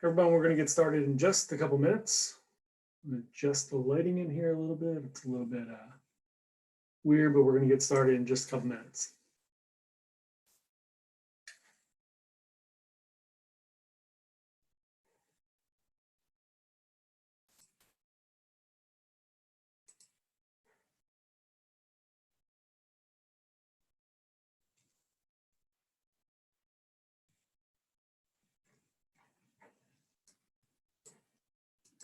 Everyone, we're going to get started in just a couple minutes. I'm going to adjust the lighting in here a little bit. It's a little bit weird, but we're going to get started in just a couple minutes.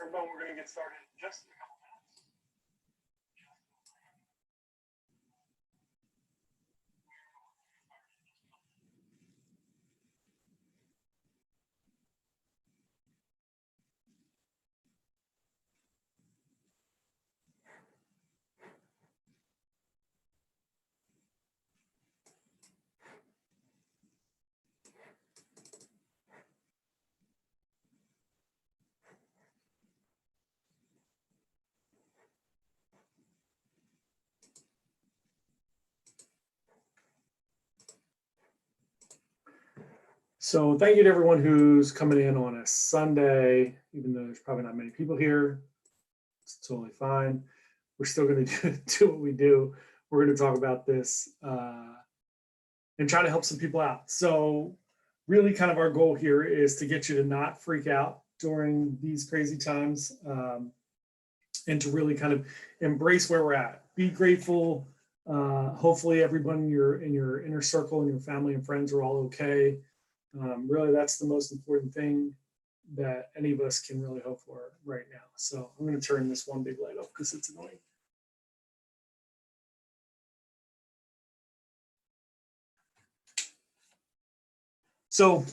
Everyone, we're going to get started in just a couple minutes. So thank you to everyone who's coming in on a Sunday, even though there's probably not many people here. It's totally fine. We're still going to do what we do. We're going to talk about this and try to help some people out. So really kind of our goal here is to get you to not freak out during these crazy times and to really kind of embrace where we're at. Be grateful. Hopefully everyone in your inner circle and your family and friends are all okay. Really, that's the most important thing that any of us can really hope for right now. So I'm going to turn this one big light off because it's annoying. So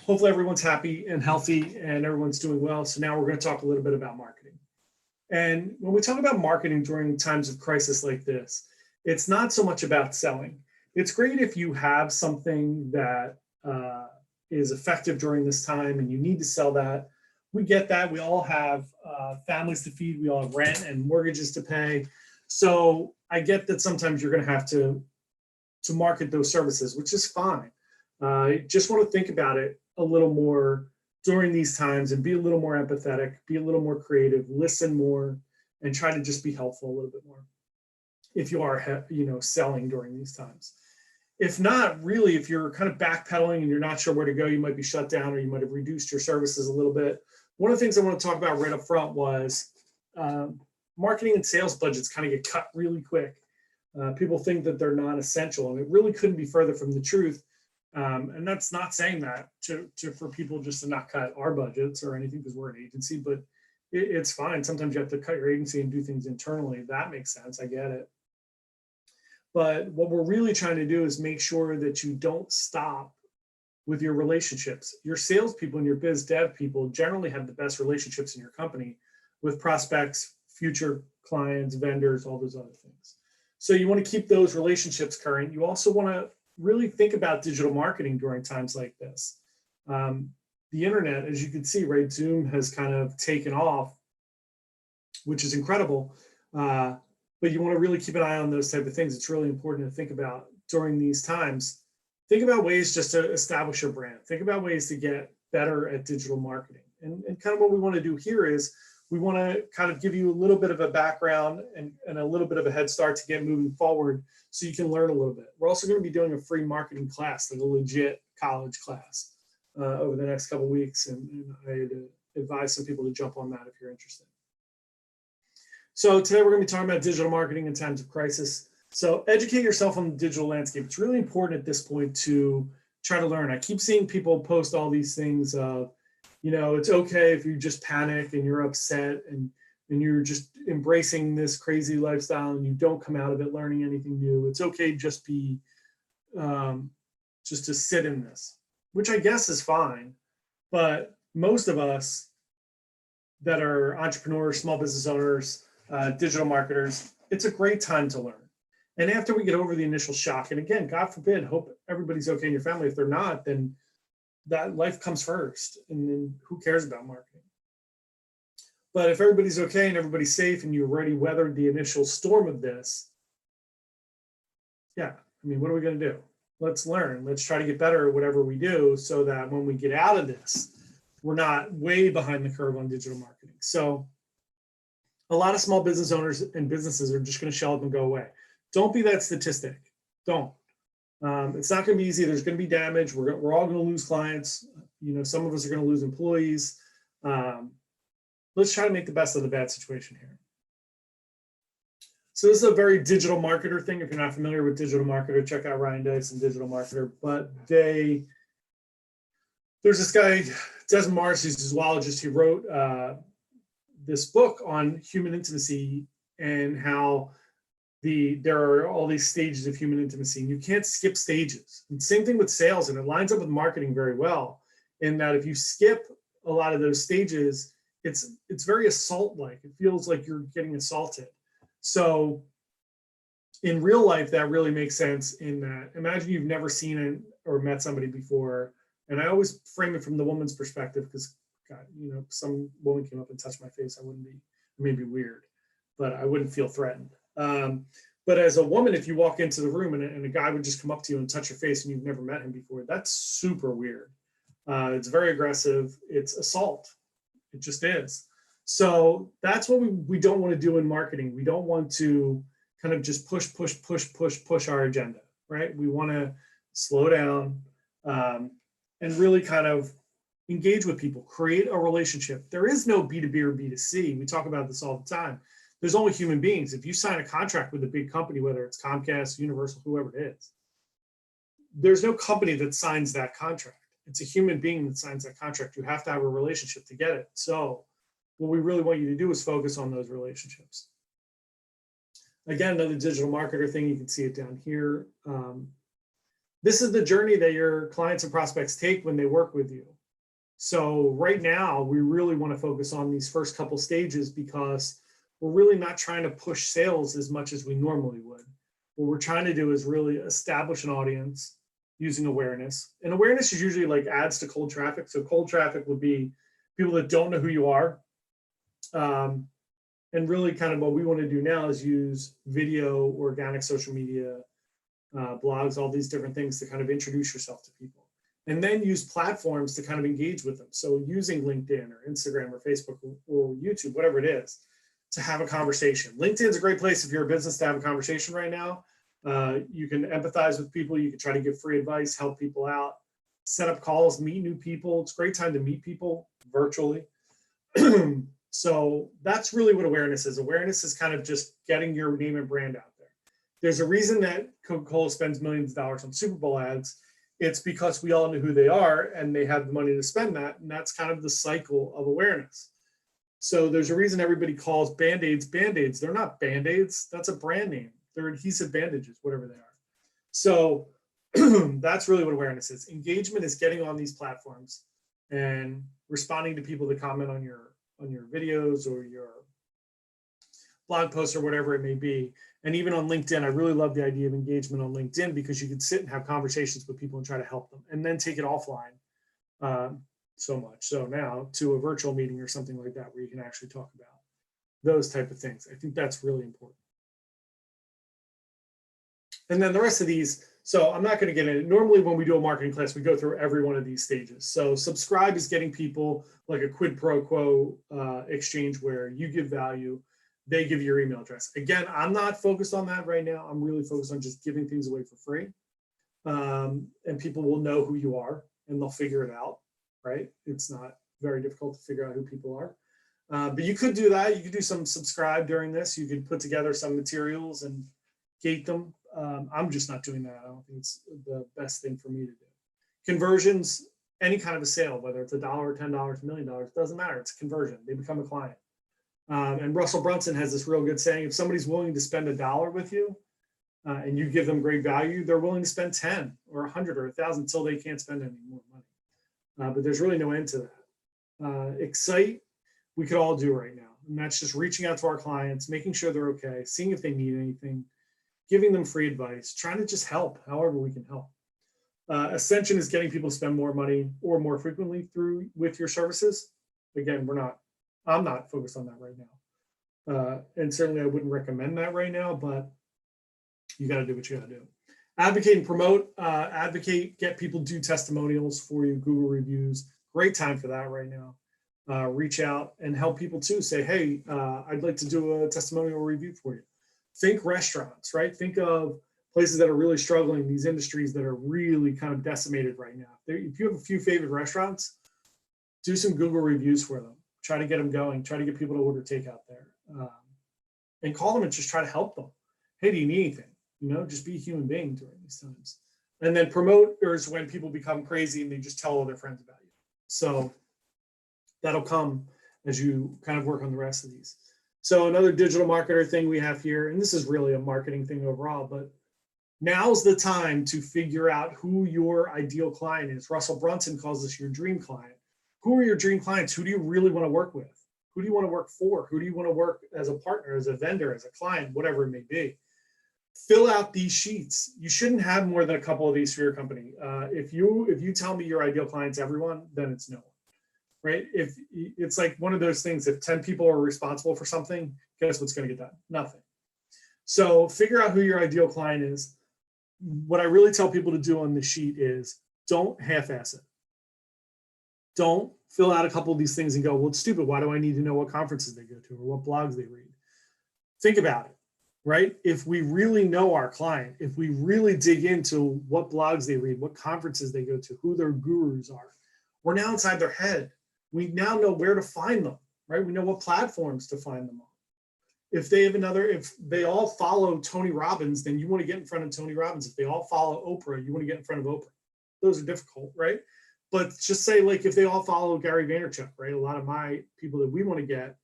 hopefully everyone's happy and healthy and everyone's doing well. So now we're going to talk a little bit about marketing. And when we talk about marketing during times of crisis like this, it's not so much about selling. It's great if you have something that is effective during this time and you need to sell that. We get that. We all have families to feed. We all have rent and mortgages to pay. So I get that sometimes you're going to have to market those services, which is fine. Just want to think about it a little more during these times and be a little more empathetic, be a little more creative, listen more, and try to just be helpful a little bit more if you are, selling during these times. If not, really, if you're kind of backpedaling and you're not sure where to go, you might be shut down or you might have reduced your services a little bit. One of the things I want to talk about right up front was marketing and sales budgets kind of get cut really quick. People think that they're not essential, and it really couldn't be further from the truth. And that's not saying that for people just to not cut our budgets or anything because we're an agency, but it's fine. Sometimes you have to cut your agency and do things internally. That makes sense. I get it. But what we're really trying to do is make sure that you don't stop with your relationships. Your salespeople and your biz dev people generally have the best relationships in your company with prospects, future clients, vendors, all those other things. So you want to keep those relationships current. You also want to really think about digital marketing during times like this. The internet, as you can see, right, Zoom has kind of taken off, which is incredible. But you want to really keep an eye on those type of things. It's really important to think about during these times. Think about ways just to establish your brand. Think about ways to get better at digital marketing. And kind of what we want to do here is we want to kind of give you a little bit of a background and a little bit of a head start to get moving forward so you can learn a little bit. We're also going to be doing a free marketing class, like a legit college class over the next couple of weeks. And I'd advise some people to jump on that if you're interested. So today we're going to be talking about digital marketing in times of crisis. So educate yourself on the digital landscape. It's really important at this point to try to learn. I keep seeing people post all these things of, it's okay if you just panic and you're upset and you're just embracing this crazy lifestyle and you don't come out of it learning anything new. It's okay just to sit in this, which I guess is fine. But most of us that are entrepreneurs, small business owners, digital marketers, it's a great time to learn. And after we get over the initial shock, and again, God forbid, hope everybody's okay in your family. If they're not, then that life comes first, and then who cares about marketing? But if everybody's okay and everybody's safe and you already weathered the initial storm of this, what are we going to do? Let's learn. Let's try to get better at whatever we do so that when we get out of this, we're not way behind the curve on digital marketing. So a lot of small business owners and businesses are just going to shell up and go away. Don't be that statistic. Don't. It's not going to be easy. There's going to be damage. We're all going to lose clients. Some of us are going to lose employees. Let's try to make the best of the bad situation here. So this is a very digital marketer thing. If you're not familiar with digital marketer, check out Ryan Dyson, Digital Marketer. But there's this guy, Desmond Morris, he's a zoologist. He wrote this book on human intimacy and how there are all these stages of human intimacy, and you can't skip stages. And same thing with sales, and it lines up with marketing very well, in that if you skip a lot of those stages, it's very assault-like. It feels like you're getting assaulted. So in real life, that really makes sense in that, imagine you've never seen it or met somebody before. And I always frame it from the woman's perspective, because God, some woman came up and touched my face, it may be weird, but I wouldn't feel threatened. But as a woman, if you walk into the room and a guy would just come up to you and touch your face and you've never met him before, that's super weird. It's very aggressive. It's assault. It just is. So that's what we don't want to do in marketing. We don't want to kind of just push our agenda, right? We want to slow down and really kind of engage with people, create a relationship. There is no B2B or B2C. We talk about this all the time. There's only human beings. If you sign a contract with a big company, whether it's Comcast, Universal, whoever it is, there's no company that signs that contract. It's a human being that signs that contract. You have to have a relationship to get it. So what we really want you to do is focus on those relationships. Again, another digital marketer thing, you can see it down here. This is the journey that your clients and prospects take when they work with you. So right now, we really want to focus on these first couple stages, because we're really not trying to push sales as much as we normally would. What we're trying to do is really establish an audience using awareness. And awareness is usually like adds to cold traffic. So cold traffic would be people that don't know who you are. And really kind of what we want to do now is use video, organic social media, blogs, all these different things to kind of introduce yourself to people. And then use platforms to kind of engage with them. So using LinkedIn or Instagram or Facebook or YouTube, whatever it is, to have a conversation. LinkedIn's a great place if you're a business to have a conversation right now. You can empathize with people. You can try to give free advice, help people out, set up calls, meet new people. It's a great time to meet people virtually. So that's really what awareness is. Awareness is kind of just getting your name and brand out there. There's a reason that Coca-Cola spends millions of dollars on Super Bowl ads. It's because we all know who they are and they have the money to spend that. And that's kind of the cycle of awareness. So there's a reason everybody calls Band-Aids Band-Aids. They're not Band-Aids. That's a brand name. They're adhesive bandages, whatever they are. So that's really what awareness is. Engagement is getting on these platforms and responding to people that comment on your videos or your blog posts or whatever it may be. And even on LinkedIn, I really love the idea of engagement on LinkedIn, because you can sit and have conversations with people and try to help them and then take it offline so much. So now to a virtual meeting or something like that, where you can actually talk about those type of things. I think that's really important. And then the rest of these, so I'm not going to get into it. Normally when we do a marketing class, we go through every one of these stages. So subscribe is getting people like a quid pro quo exchange where you give value, they give you your email address. Again, I'm not focused on that right now. I'm really focused on just giving things away for free. And people will know who you are and they'll figure it out, right? It's not very difficult to figure out who people are. But you could do that. You could do some subscribe during this. You could put together some materials and gate them. I'm just not doing that. I don't think it's the best thing for me to do. Conversions, any kind of a sale, whether it's $1 or $10, $1 million, doesn't matter. It's a conversion. They become a client. And Russell Brunson has this real good saying: if somebody's willing to spend $1 with you and you give them great value, they're willing to spend 10 or 100 or 1,000 until they can't spend any more money. But there's really no end to that. Excite, we could all do right now. And that's just reaching out to our clients, making sure they're okay, seeing if they need anything, giving them free advice, trying to just help however we can help. Ascension is getting people to spend more money or more frequently with your services. Again, I'm not focused on that right now. And certainly I wouldn't recommend that right now, but you got to do what you got to do. Advocate and promote, advocate, get people to do testimonials for you, Google reviews, Great time for that right now. Reach out and help people too. Say, hey, I'd like to do a testimonial review for you. Think restaurants, right? Think of places that are really struggling, these industries that are really kind of decimated right now. If you have a few favorite restaurants, do some Google reviews for them. Try to get them going. Try to get people to order takeout there. And call them and just try to help them. Hey, do you need anything? You know, just be a human being during these times. And then promoters when people become crazy and they just tell all their friends about you. So that'll come as you kind of work on the rest of these. So another digital marketer thing we have here, and this is really a marketing thing overall, but now's the time to figure out who your ideal client is. Russell Brunson calls this your dream client. Who are your dream clients? Who do you really want to work with? Who do you want to work for? Who do you want to work as a partner, as a vendor, as a client, whatever it may be? Fill out these sheets. You shouldn't have more than a couple of these for your company. If you tell me your ideal client's everyone, then it's no one. Right? If it's like one of those things, if 10 people are responsible for something, guess what's going to get done? Nothing. So figure out who your ideal client is. What I really tell people to do on the sheet is don't half-ass it. Don't fill out a couple of these things and go, well, it's stupid. Why do I need to know what conferences they go to or what blogs they read? Think about it, right? If we really know our client, if we really dig into what blogs they read, what conferences they go to, who their gurus are, we're now inside their head. We now know where to find them, right? We know what platforms to find them on. If they all follow Tony Robbins, then you want to get in front of Tony Robbins. If they all follow Oprah, you want to get in front of Oprah. Those are difficult, right? But just say, like, if they all follow Gary Vaynerchuk, right? A lot of my people that we want to get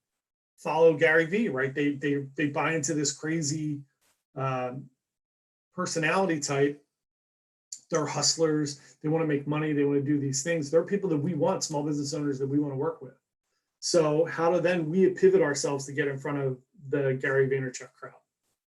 follow Gary V, right? They buy into this crazy personality type. They're hustlers. They want to make money. They want to do these things. They're people that we want, small business owners that we want to work with. So how do then we pivot ourselves to get in front of the Gary Vaynerchuk crowd,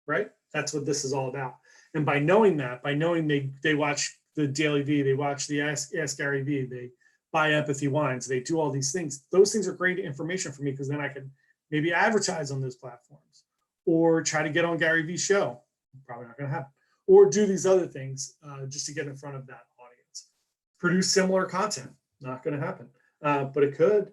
right? That's what this is all about. And by knowing that, by knowing they watch the Daily V, they watch the Ask Gary V, they buy Empathy Wines, they do all these things. Those things are great information for me because then I can maybe advertise on those platforms or try to get on Gary V's show. Probably not going to happen. Or do these other things just to get in front of that audience. Produce similar content. Not going to happen, but it could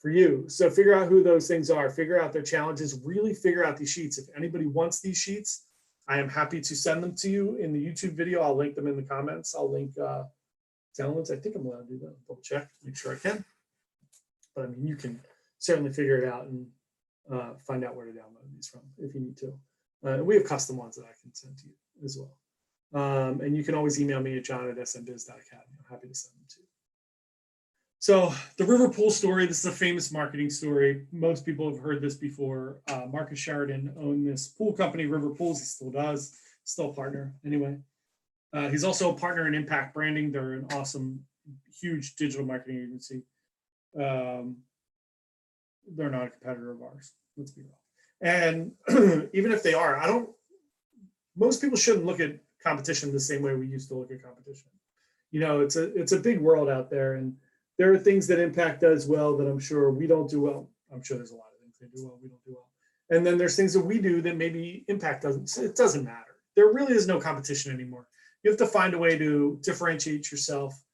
for you. So figure out who those things are. Figure out their challenges. Really figure out these sheets. If anybody wants these sheets, I am happy to send them to you in the YouTube video. I'll link them in the comments. I'll link downloads. I think I'm allowed to do that. Double check, make sure I can. But I mean, you can certainly figure it out and find out where to download these from if you need to. We have custom ones that I can send to you as well. And you can always email me at john@smbiz.academy. I'm happy to send them to you. So the River Pool story, this is a famous marketing story. Most people have heard this before. Marcus Sheridan owned this pool company, River Pools. He still does, still a partner anyway. He's also a partner in Impact Branding. They're an awesome, huge digital marketing agency. They're not a competitor of ours, let's be real. And even if they are, most people shouldn't look at competition the same way we used to look at competition. You know, it's a big world out there, and there are things that Impact does well that I'm sure we don't do well. I'm sure there's a lot of things they do well, we don't do well. And then there's things that we do that maybe Impact doesn't. So it doesn't matter. There really is no competition anymore. You have to find a way to differentiate yourself.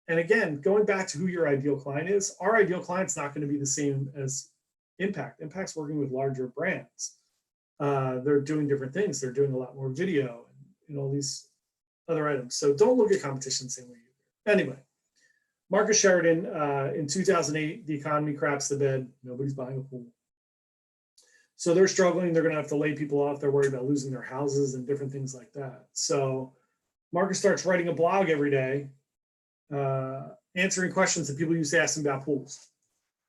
And again, going back to who your ideal client is, our ideal client's not going to be the same as Impact. Impact's working with larger brands. They're doing different things. They're doing a lot more video and all these other items. So don't look at competition the same way you do. Anyway, Marcus Sheridan, in 2008, the economy craps the bed. Nobody's buying a pool. So they're struggling. They're going to have to lay people off. They're worried about losing their houses and different things like that. So Marcus starts writing a blog every day, answering questions that people used to ask him about pools.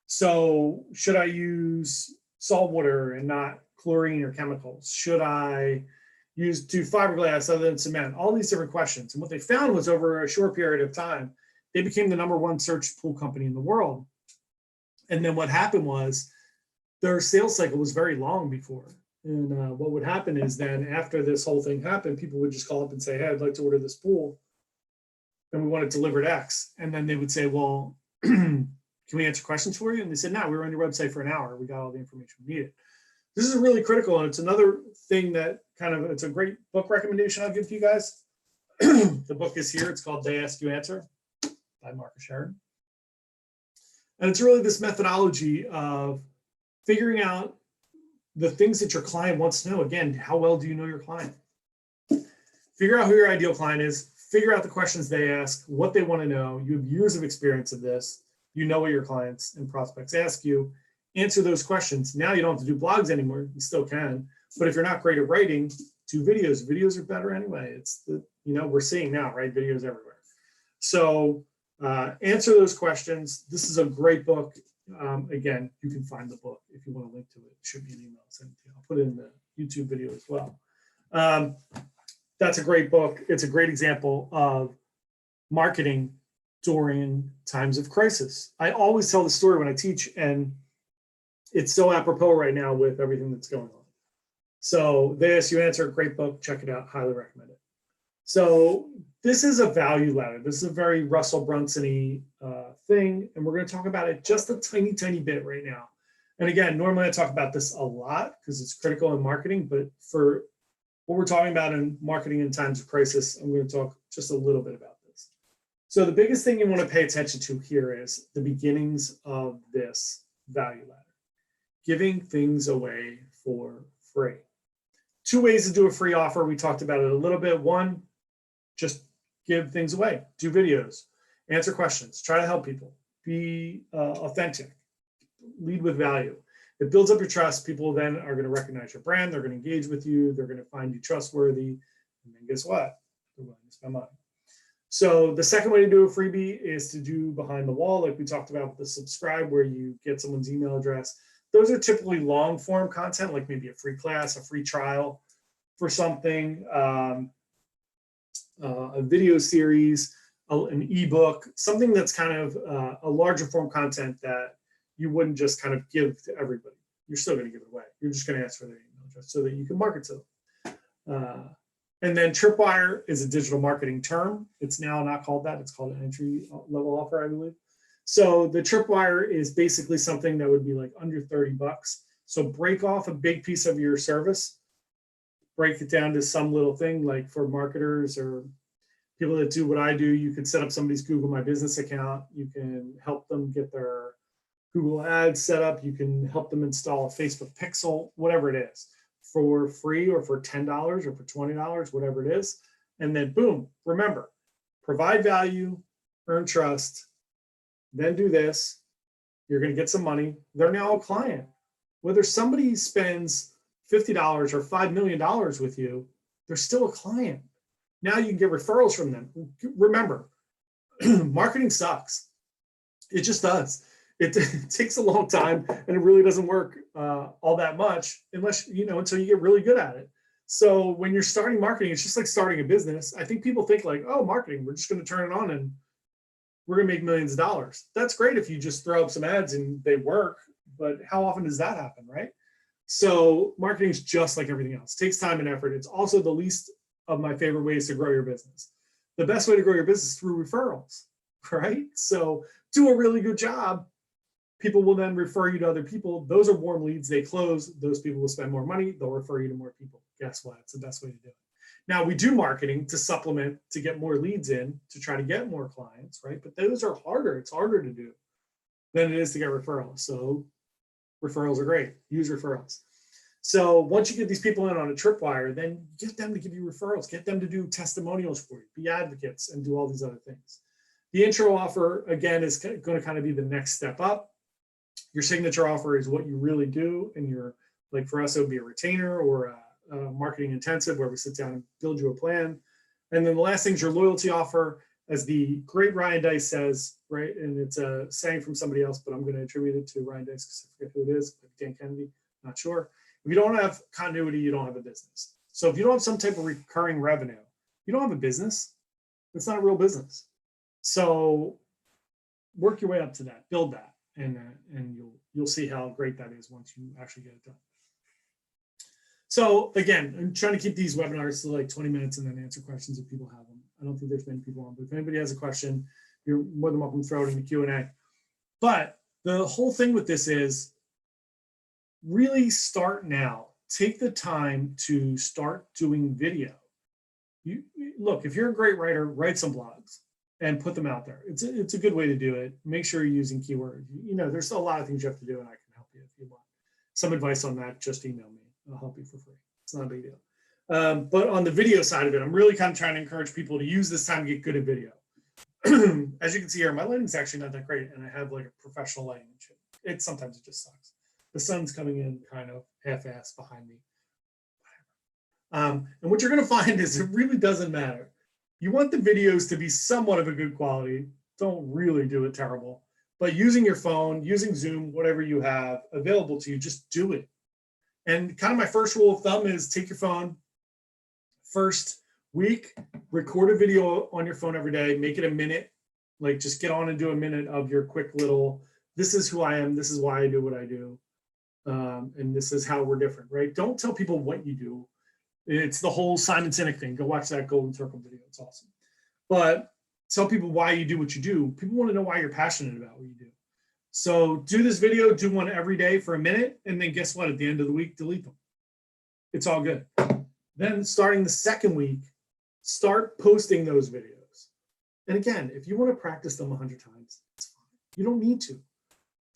So should I use salt water and not chlorine or chemicals? Should I do fiberglass other than cement? All these different questions. And what they found was over a short period of time, they became the #1 searched pool company in the world. And then what happened was their sales cycle was very long before. And what would happen is then after this whole thing happened, people would just call up and say, hey, I'd like to order this pool. And we want it delivered X. And then they would say, well, can we answer questions for you? And they said, no, we were on your website for an hour. We got all the information we needed. This is really critical. And it's another thing that it's a great book recommendation I'll give to you guys. The book is here. It's called They Ask You Answer by Marcus Sheridan. And it's really this methodology of figuring out the things that your client wants to know. Again, how well do you know your client? Figure out who your ideal client is, figure out the questions they ask, what they want to know. You have years of experience of this. You know what your clients and prospects ask you. Answer those questions. Now you don't have to do blogs anymore. You still can. But if you're not great at writing, do videos. Videos are better anyway. It's the, we're seeing now, right? Videos everywhere. So answer those questions. This is a great book. Again, you can find the book if you want to link to it. It should be an email sent to you. I'll put it in the YouTube video as well. That's a great book. It's a great example of marketing during times of crisis. I always tell the story when I teach, and it's so apropos right now with everything that's going on. So this, you answer, a great book, check it out, highly recommend it. So this is a value ladder. This is a very Russell Brunson-y thing, and we're going to talk about it just a tiny, tiny bit right now. And again, normally I talk about this a lot because it's critical in marketing, but for what we're talking about in marketing in times of crisis, I'm going to talk just a little bit about this. So the biggest thing you want to pay attention to here is the beginnings of this value ladder. Giving things away for free. 2 ways to do a free offer. We talked about it a little bit. One, just give things away. Do videos. Answer questions. Try to help people. Be authentic. Lead with value. It builds up your trust. People then are going to recognize your brand. They're going to engage with you. They're going to find you trustworthy. And then guess what? They're willing to spend money. So the second way to do a freebie is to do behind the wall, like we talked about with the subscribe, where you get someone's email address. Those are typically long form content, like maybe a free class, a free trial for something, a video series, an ebook, something that's kind of a larger form content that you wouldn't just kind of give to everybody. You're still going to give it away. You're just going to ask for their email address so that you can market to them. And then Tripwire is a digital marketing term. It's now not called that. It's called an entry level offer, I believe. So the Tripwire is basically something that would be like under 30 bucks. So break off a big piece of your service, break it down to some little thing, like for marketers or people that do what I do. You could set up somebody's Google My Business account. You can help them get their Google Ads set up. You can help them install a Facebook Pixel, whatever it is, for free or for $10 or for $20, whatever it is. And then boom, remember, provide value, earn trust, then do this. You're going to get some money. They're now a client. Whether somebody spends $50 or $5 million with you, they're still a client. Now you can get referrals from them. Remember, marketing sucks. It just does. It takes a long time, and it really doesn't work all that much unless, until you get really good at it. So when you're starting marketing, it's just like starting a business. I think people think like, oh, marketing, we're just going to turn it on and we're going to make millions of dollars. That's great if you just throw up some ads and they work, but how often does that happen, right? So marketing is just like everything else. It takes time and effort. It's also the least of my favorite ways to grow your business. The best way to grow your business is through referrals, right? So do a really good job. People will then refer you to other people. Those are warm leads. They close. Those people will spend more money. They'll refer you to more people. Guess what? It's the best way to do it. Now, we do marketing to supplement, to get more leads in, to try to get more clients, right? But those are harder. It's harder to do than it is to get referrals. So referrals are great. Use referrals. So once you get these people in on a Tripwire, then get them to give you referrals. Get them to do testimonials for you, be advocates, and do all these other things. The intro offer, again, is going to kind of be the next step up. Your signature offer is what you really do. And you're, like for us, it would be a retainer or a marketing intensive where we sit down and build you a plan. And then the last thing is your loyalty offer, as the great Ryan Deiss says, right? And it's a saying from somebody else, but I'm going to attribute it to Ryan Deiss because I forget who it is, Dan Kennedy, not sure. If you don't have continuity, you don't have a business. So if you don't have some type of recurring revenue, you don't have a business. It's not a real business. So work your way up to that, build that, and you'll see how great that is once you actually get it done. So again, I'm trying to keep these webinars to like 20 minutes and then answer questions if people have them. I don't think there's many people on, but if anybody has a question, you're more than welcome to throw it in the Q&A. But the whole thing with this is really start now. Take the time to start doing video. Look, if you're a great writer, write some blogs. and put them out there. It's a good way to do it. Make sure you're using keywords. You know, there's a lot of things you have to do, and I can help you if you want some advice on that. Just email me. I'll help you for free. It's not a big deal. But on the video side of it, I'm really kind of trying to encourage people to use this time to get good at video. As you can see here, my lighting's actually not that great, and I have like a professional lighting. Sometimes it just sucks. The sun's coming in kind of half-assed behind me. And what you're going to find is it really doesn't matter. You want the videos to be somewhat of a good quality. Don't really do it terrible. But using your phone, using Zoom, whatever you have available to you, just do it. And kind of my first rule of thumb is take your phone. First week, record a video on your phone every day. Make it a minute. Like just get on and do a minute of your quick little, this is who I am. This is why I do what I do. And this is how we're different, right? Don't tell people what you do. It's the whole Simon Sinek thing. Go watch that Golden Circle video. It's awesome. But tell people why you do what you do. People want to know why you're passionate about what you do. So do this video, do one every day for a minute, and then guess what? At the end of the week, delete them. It's all good. Then starting the second week, start posting those videos. And again, if you want to practice them 100 times, it's fine. You don't need to.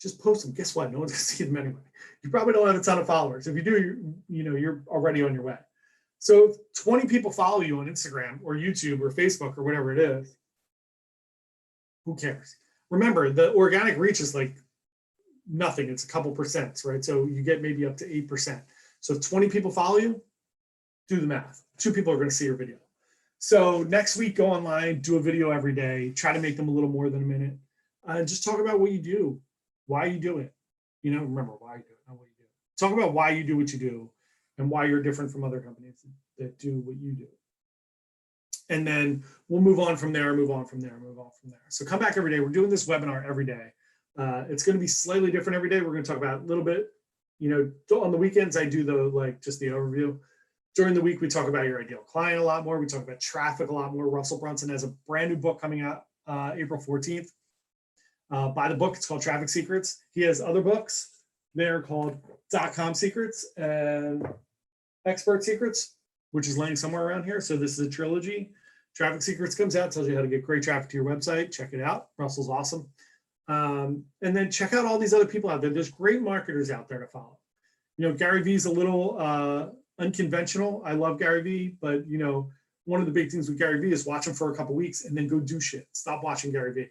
Just post them. Guess what? No one's going to see them anyway. You probably don't have a ton of followers. If you do, you're already on your way. So if 20 people follow you on Instagram or YouTube or Facebook or whatever it is, who cares? Remember, the organic reach is like nothing. It's a couple percent, right? So you get maybe up to 8%. So if 20 people follow you, do the math. 2 people are going to see your video. So next week, go online, do a video every day. Try to make them a little more than a minute. Just talk about what you do, why you do it. Remember why you do it, not what you do. Talk about why you do what you do and why you're different from other companies that do what you do. And then we'll move on from there, move on from there, move on from there. So come back every day. We're doing this webinar every day. It's going to be slightly different every day. We're going to talk about a little bit, on the weekends, I do just the overview. During the week, we talk about your ideal client a lot more. We talk about traffic a lot more. Russell Brunson has a brand new book coming out April 14th. Buy the book. It's called Traffic Secrets. He has other books. They're called .com Secrets and Expert Secrets, which is laying somewhere around here. So this is a trilogy. Traffic Secrets comes out, tells you how to get great traffic to your website. Check it out. Russell's awesome. And then check out all these other people out there. There's great marketers out there to follow. Gary Vee's a little unconventional. I love Gary Vee, but one of the big things with Gary Vee is watch him for a couple weeks and then go do shit. Stop watching Gary Vee.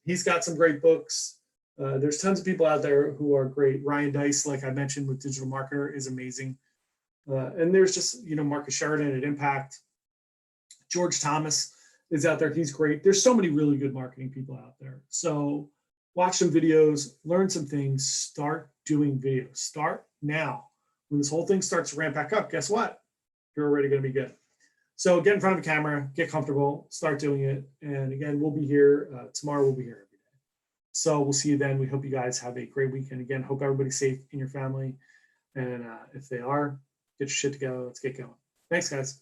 He's got some great books. There's tons of people out there who are great. Ryan Deiss, like I mentioned with Digital Marketer, is amazing. And there's just, Marcus Sheridan at Impact. George Thomas is out there. He's great. There's so many really good marketing people out there. So watch some videos, learn some things, start doing videos. Start now. When this whole thing starts to ramp back up, guess what? You're already going to be good. So get in front of a camera, get comfortable, start doing it. And again, we'll be here tomorrow. We'll be here every day. So we'll see you then. We hope you guys have a great weekend. Again, hope everybody's safe in your family. And if they are, get your shit together. Let's get going. Thanks, guys.